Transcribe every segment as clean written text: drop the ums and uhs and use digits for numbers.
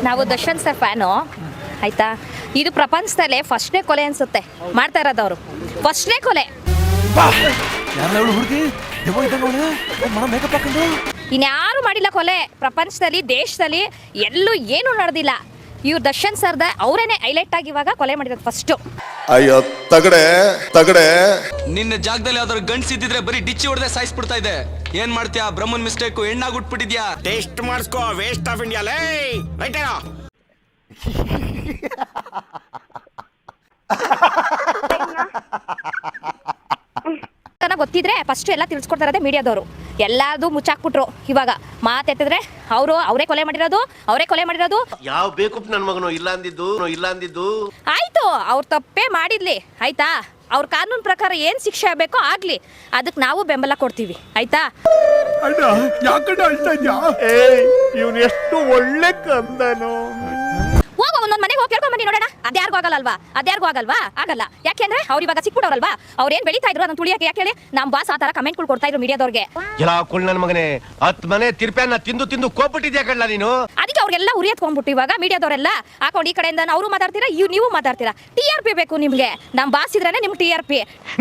ನಾವು Darshan sir fan ಆಯ್ತಾ. ಇದು ಪ್ರಪಂಚದಲ್ಲೇ ಫಸ್ಟ್ನೇ ಕೊಲೆ ಅನ್ಸುತ್ತೆ ಮಾಡ್ತಾ ಇರೋದವರು. ಫಸ್ಟ್ನೇ ಕೊಲೆ. ಇನ್ಯಾರು ಮಾಡಿಲ್ಲ ಕೊಲೆ ಪ್ರಪಂಚದಲ್ಲಿ, ದೇಶದಲ್ಲಿ ಎಲ್ಲೂ ಏನು ನಡೆದಿಲ್ಲ. ಇವ್ರು ದರ್ಶನ್ ಸರ್ದ ಅವರೇನೆ ಹೈಲೈಟ್ ಆಗಿ ಇವಾಗ ಕೊಲೆ ಮಾಡಿರೋದು ಫಸ್ಟ್. ಅಯ್ಯೋ ತಗಡೆ ತಗಡೆ. ನಿನ್ನ ಜಾಗದಲ್ಲಿ ಯಾವ್ದಾದ್ರು ಗಂಡ್ಸ್ ಇದ್ದಿದ್ರೆ ಬರೀ ಡಿಚ್ಚಿ ಹೊಡೆದೇ ಸಾಯಿಸ್ಬಿಡ್ತಾ ಇದೆ. ಏನ್ ಮಾಡ್ತೀಯಾ? ಬ್ರಹ್ಮನ್ ಮಿಸ್ಟೇಕ್, ಹೆಣ್ಣಾಗ್ ಉಟ್ಬಿಟ್ಟಿದ್ಯಾ. ಟೇಸ್ಟ್ ಮಾಡಿಸ್ಕೋ, ವೇಸ್ಟ್ ಆಫ್ ಇಂಡಿಯಾ ಲೇ. ರೈಟ್ ಗೊತ್ತಿದ್ರೆ ಫಸ್ಟ್ ಎಲ್ಲ ತಿಳಿಸ್ಕೊಡ್ತಾ ಇರೋದೇ ಮೀಡಿಯಾದವರು. ಎಲ್ಲಾರ್ದು ಮುಚ್ಚಾಕ್ಬಿಟ್ರು. ಇವಾಗ ಮಾತೆತ್ತಿದ್ರೆ ಅವರೇ ಕೊಲೆ ಮಾಡಿರೋದು. ಯಾವ ಬೇಕು ನನ್ ಮಗನು ಇಲ್ಲ ಅಂದಿದ್ದು ಆಯ್ತು, ಅವ್ರ ತಪ್ಪೇ ಮಾಡಿದ್ಲಿ ಆಯ್ತಾ. ಅವ್ರ ಕಾನೂನು ಪ್ರಕಾರ ಏನ್ ಶಿಕ್ಷೆ ಆಗಬೇಕೋ ಆಗ್ಲಿ, ಅದಕ್ಕೆ ನಾವು ಬೆಂಬಲ ಕೊಡ್ತೀವಿ ಆಯ್ತಾ. ಇವನು ಎಷ್ಟು ಒಳ್ಳೆ ಕಂದನು. ಹೋಗ ಒಂದೊಂದ್ ಮನೆಗೆ ಹೋಗಿ ಕೇಳ್ಕೊಂಡ್ ಬನ್ನಿ ನೋಡೋಣ. ಅದ್ಯಾರಿಗೂ ಆಗಲ್ವಾ? ಆಗಲ್ಲ. ಯಾಕೆಂದ್ರೆ ಅವ್ರು ಇವಾಗ ಸಿಕ್ಬಿಡೋರಲ್ವಾ. ಅವ್ರೇನ್ ಬೆಳೀತಾ ಇದ್ರು ಅದನ್ನ ತುಳಿಯಕ್ಕೆ ಯಾಕೆ ಹೇಳಿ. ನಮ್ ಬಾಸ್ ಆ ತರ ಕಮೆಂಟ್ಗಳು ಕೊಡ್ತಾ ಇದ್ರು ಮೀಡಿಯಾದವ್ರಿಗೆ. ಎಲ್ಲ ಕುಳ್ ನನ್ ಮಗನೇ 10 ಮನೆ ತಿರ್ಪ್ಯಾನ ತಿಂದು ಕೋಪಿಟ್ಟಿದ್ಯಾ ಕಳ್ಳ ನೀನು. ಅದಕ್ಕೆ ಅವ್ರಿಗೆಲ್ಲ ಉರಿ ಎತ್ಕೊಂಡ್ಬಿಟ್ಟು ಇವಾಗ ಮೀಡಿಯಾದವರೆಲ್ಲ ಹಾಕೊಂಡು ಈ ಕಡೆಯಿಂದ ಅವರು ಮಾತಾಡ್ತೀರಾ, ನೀವು ಮಾತಾಡ್ತೀರಾ. TRP ಬೇಕು ನಿಮ್ಗೆ. ನಮ್ ಬಾಸ್ ಇದ್ರೇನೆ ನಿಮ್ಗೆ TRP.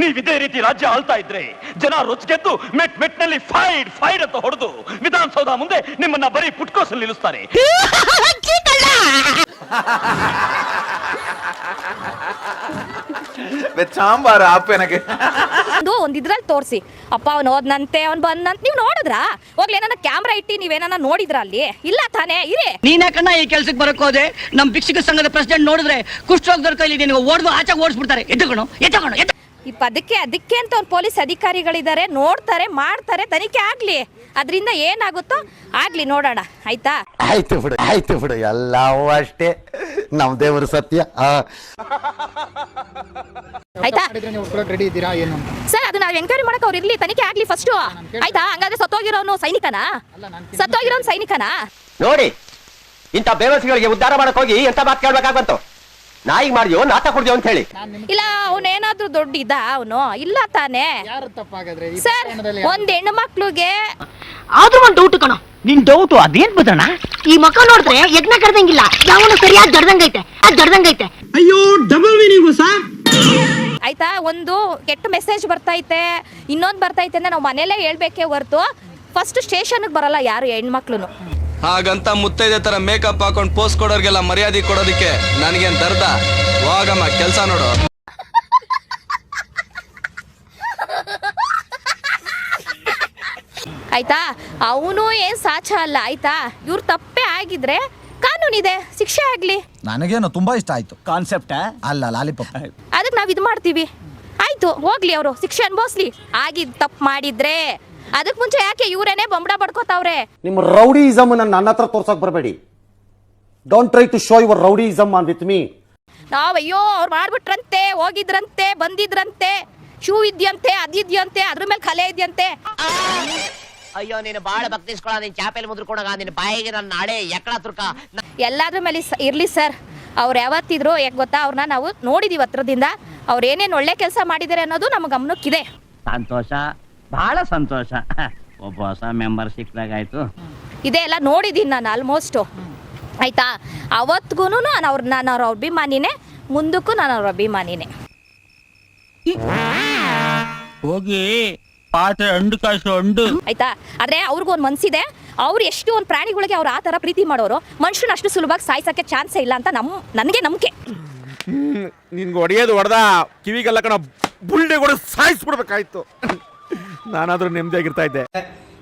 ನೀವ್ ಇದೇ ರೀತಿ ರಾಜ್ಯ ಆಳ್ತಾ ಇದ್ರೆ ಜನ ರೊಚ್ಚಿಗೆದ್ದು ಮೆಟ್ನಲ್ಲಿ ಫೈಡ್ ಅಂತ ಹೊಡೆದು ವಿಧಾನಸೌಧ ಮುಂದೆ ನಿಮ್ಮನ್ನ ಬರೀ ಪುಟ್ಕೋಸಲ್ಲಿ ನಿಲ್ಲಿಸ್ತಾರೆ. ಸಾಂಬಾರು ಆಪೇನಗೆ ಒಂದಿದ್ರಲ್ಲಿ ತೋರಿಸಿ ಅಪ್ಪ ಅವ್ನು ಹೋದ್ನಂತೆ ಅವ್ನು ಬಂದಂತ ನೀವು ನೋಡಿದ್ರಾ? ಹೋಗ್ಲಿ ಏನಾನ ಕ್ಯಾಮ್ರಾ ಇಟ್ಟು ನೀವೇನ ನೋಡಿದ್ರ ಅಲ್ಲಿ? ಇಲ್ಲ ತಾನೇ ಇರಿ. ನೀನ್ ಯಾಕಣ್ಣ ಈ ಕೆಲ್ಸಕ್ಕೆ ಬರಕ್ ಹೋದೆ? ನಮ್ ಭಿಕ್ಷುಕ ಸಂಘದ ಪ್ರೆಸಿಡೆಂಟ್ ನೋಡಿದ್ರೆ ಕುಷ್ಠರೋಗದವ್ರ ಕೈಲಿ ನಿನಗೆ ಓಡ್ದು ಆಚೆ ಓಡಿಸ್ಬಿಡ್ತಾರೆ. ಎತ್ತಕೊಂಡು ಅದಕ್ಕೆ ಅಂತ ಒಂದು ಪೊಲೀಸ್ ಅಧಿಕಾರಿಗಳಿದ್ದಾರೆ, ನೋಡ್ತಾರೆ, ಮಾಡ್ತಾರೆ, ತನಿಖೆ ಆಗ್ಲಿ. ಅದರಿಂದ ಏನಾಗುತ್ತೋ ಆಗ್ಲಿ, ನೋಡೋಣ ಆಯ್ತಾ. ಆಯ್ತು ಬಿಡು ಎಲ್ಲವೂ ಅಷ್ಟೇ. ನಮ್ ದೇವರು ಸತ್ಯ. ಆಯ್ತಾ ಸರ್, ಅದು ನಾವು ಎಂಕ್ವೈರಿ ಮಾಡಕ್ ಅವ್ರು ಇರ್ಲಿ, ತನಿಖೆ ಆಗ್ಲಿ ಫಸ್ಟ್ ಆಯ್ತಾ. ಹಂಗಾದ್ರೆ ಸತ್ತೋಗಿರೋನು ಸೈನಿಕನಾ? ನೋಡಿ, ಇಂಥ ಬೇವಸಿಗಳಿಗೆ ಉದ್ಧಾರ ಮಾಡಕ್ ಹೋಗಿ ಎಂತ ಮಾತು ಕೇಳ್ಬೇಕಾಗಂತು. ನಾಯಿಗೆ ಮಾಡಿದ್ಯೋ ನಾಟ ಕುಡ್ದ್ಯೋ ಅಂತ ಹೇಳಿ. ಇಲ್ಲ, ಅವನೇನಾದ್ರೂ ದೊಡ್ಡ ಇದ್ದ ಅವನು? ಇಲ್ಲ ತಾನೇ ಸರ್. ಒಂದ್ ಹೆಣ್ಣು ಮಕ್ಳಿಗೆ ಆದ್ರೂ ಒಂದ್ ಡೌಟ್ ಕಣ. ನಿನ್ ಡೌಟ್ ಅದೇನ್ ಬದಣ್ಣ? ಈ ಮಕ್ಕ ನೋಡಿದ್ರೆ ಯಜ್ಞ ಕರ್ದಂಗಿಲ್ಲ, ಯಾವನು ಸರಿಯಾಗಿ ಜಡ್ದಂಗೈತೆ. ಅಯ್ಯೋ ಡಬಲ್ ಮೀನಿಂಗ್ ಆಯ್ತಾ. ಒಂದು ಕೆಟ್ಟ ಮೆಸೇಜ್ ಬರ್ತೈತೆ, ಇನ್ನೊಂದು ಬರ್ತೈತೆ ಅಂದ್ರೆ ನಾವು ಮನೇಲೇ ಹೇಳ್ಬೇಕೇ ಹೊರ್ತು ಫಸ್ಟ್ ಸ್ಟೇಷನ್ಗೆ ಬರಲ್ಲ ಯಾರು ಹೆಣ್ಮಕ್ಳು. ಹಾಗಂತ ಮುತ್ತೈದೆ ತರ ಮೇಕಪ್ ಹಾಕೊಂಡ್ ಪೋಸ್ಟ್ ಕೊಡೋರ್ಗೆಲ್ಲ ಮರ್ಯಾದೆ ಕೊಡೋದಿಕ್ಕೆ ನನಗೇನ್ ದರ್ದ? ಹೋಗಮ್ಮ ಕೆಲ್ಸ ನೋಡು. ಆಯ್ತಾ, ಅವನು ಏನ್ ಸಾಚ ಅಲ್ಲ ಆಯ್ತಾ. ಇವ್ರ ತಪ್ಪೇ ಆಗಿದ್ರೆ ಕಾನೂನಿದೆ, ಶಿಕ್ಷೆ ಆಗ್ಲಿ. ನನಗೇನು ತುಂಬಾ ಇಷ್ಟ ಆಯ್ತು ಕಾನ್ಸೆಪ್ಟ್. ಅಲ್ಲ ಲಾಲಿಪಾಪ್. ಅದಕ್ಕೆ ನಾವ್ ಇದು ಮಾಡ್ತೀವಿ ಆಯ್ತು. ಹೋಗ್ಲಿ, ಅವರು ಶಿಕ್ಷೆ ಅನ್ಭವಿಸ್ಲಿ. ಆಗಿದ್ ತಪ್ಪು ಮಾಡಿದ್ರೆ ಅದಕ್ ಮುಂಚೆ ಯಾಕೆ ಇವರೇನೆ ಬೊಂಬಡ ಬಡ್ಕೋತಾವ್ರೆ? ನಿಮ್ಮ ರೌಡಿಸಮ್ ನನ್ನ ಹತ್ರ ತೋರ್ಸಕ್ ಬರಬೇಡಿ. Don't try to show your rowdyism on with me. ಅಯ್ಯೋ ಅವ್ರು ಮಾಡ್ಬಿಟ್ರಂತೆ, ಹೋಗಿದ್ರಂತೆ, ಬಂದಿದ್ರಂತೆ, ಶೂ ಇದ್ಯಂತೆ, ಅದಿದ್ಯಂತೆ, ಅದ್ರ ಮೇಲೆ ಕಲೆ ಇದ್ಯಂತೆ. ಅಯ್ಯೋ ನೀನು ಬಾಳ ಭಕ್ತಿಸ್ಕೊಳ, ನೀನ್ ಚಾಪೆಲ್ ಮುದ್ರಕೊಂಡಾಗ ನಿನ್ನ ಬಾಯಿಗೆ ನನ್ನ ನಾಳೆ ಎಕ್ಕಡ ತುರ್ಕ ಎಲ್ಲಾದ್ರ ಮೇಲೆ ಇರ್ಲಿ ಸರ್. ಅವ್ರು ಯಾವತ್ತಿದ್ರು ಯಾಕೆ ಗೊತ್ತಾ, ಅವ್ರನ್ನ ನಾವು ನೋಡಿದೀವಿ ಹತ್ರದಿಂದ. ಅವ್ರು ಏನೇನು ಒಳ್ಳೆ ಕೆಲಸ ಮಾಡಿದ್ದಾರೆ ಅನ್ನೋದು ನಮ್ಮ ಗಮನಕ್ಕಿದೆ. ಸಂತೋಷ, ಬಹಳ ಸಂತೋಷ. ಒಬ್ಬ ಹೊಸ ಮೆಂಬರ್ ಸಿಕ್ದಾಗಾಯ್ತು. ಇದೇ ಎಲ್ಲ ನೋಡಿದೀನಿ ನಾನು ಆಲ್ಮೋಸ್ಟ್ ಆಯ್ತಾ. ಅವತ್ತಿಗೂ ನಾನು ಅವ್ರ ಅಭಿಮಾನಿನೇ, ಮುಂದಕ್ಕೂ ನಾನು ಅವ್ರ ಅಭಿಮಾನಿನೇ. ಹೋಗಿ ಪಾತ್ರೆ ಅಂಡು ಕಾಸು ಅಂಡು ಆಯ್ತಾ. ಆದ್ರೆ ಅವ್ರಿಗೂ ಒಂದು ಮನ್ಸಿದೆ. ಅವ್ರು ಎಷ್ಟು ಒಂದು ಪ್ರಾಣಿಗಳಿಗೆ ಅವ್ರು ಆ ತರ ಪ್ರೀತಿ ಮಾಡೋರು, ಮನುಷ್ಯನ ಅಷ್ಟು ಸುಲಭವಾಗಿ ಸಾಯಿಸಕ್ಕೆ ಚಾನ್ಸೇ ಇಲ್ಲ ಅಂತ ನನಗೆ ನಂಬಿಕೆ. ನಿನ್ಗೆ ಹೊಡೆದ ಕಿವಿಗೆಲ್ಲ ಕಣ ಬುಲ್ಡೆ ಕೂಡ ಸಾಯಿಸ್ಬಿಡ್ಬೇಕಾಯ್ತು. ನಾನಾದ್ರೂ ನೆಮ್ಮದಿಯಾಗಿರ್ತಾ ಇದ್ದೆ.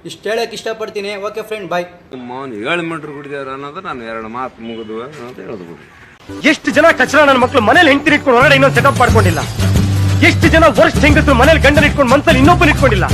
ಇಷ್ಟು ಹೇಳಕ್ ಇಷ್ಟಪಡ್ತೀನಿ. ಓಕೆ ಫ್ರೆಂಡ್, ಬಾಯ್. 7 ಮೀಟರ್ ಕುಡಿದಾರ ಅನ್ನೋದು ನಾನು 2 ಮಾತು ಮುಗಿದು ಅಂತ ಹೇಳೋದು. ಎಷ್ಟು ಜನ ಕಚರ ನನ್ನ ಮಕ್ಕಳು ಮನೇಲಿ ಹೆಂಡತಿ ಇಟ್ಕೊಂಡು ಹೊರಗಡೆ ಇನ್ನೊಂದು ಸೆಟಪ್ ಮಾಡ್ಕೊಂಡಿಲ್ಲ. ಎಷ್ಟು ಜನ ವರ್ಷ ಹೆಂಗಸರು ಮನೇಲಿ ಗಂಡನ ಇಟ್ಕೊಂಡು ಮನ್ಸಲ್ಲಿ ಇನ್ನೊಬ್ಬನ ಇಟ್ಕೊಂಡಿಲ್ಲ.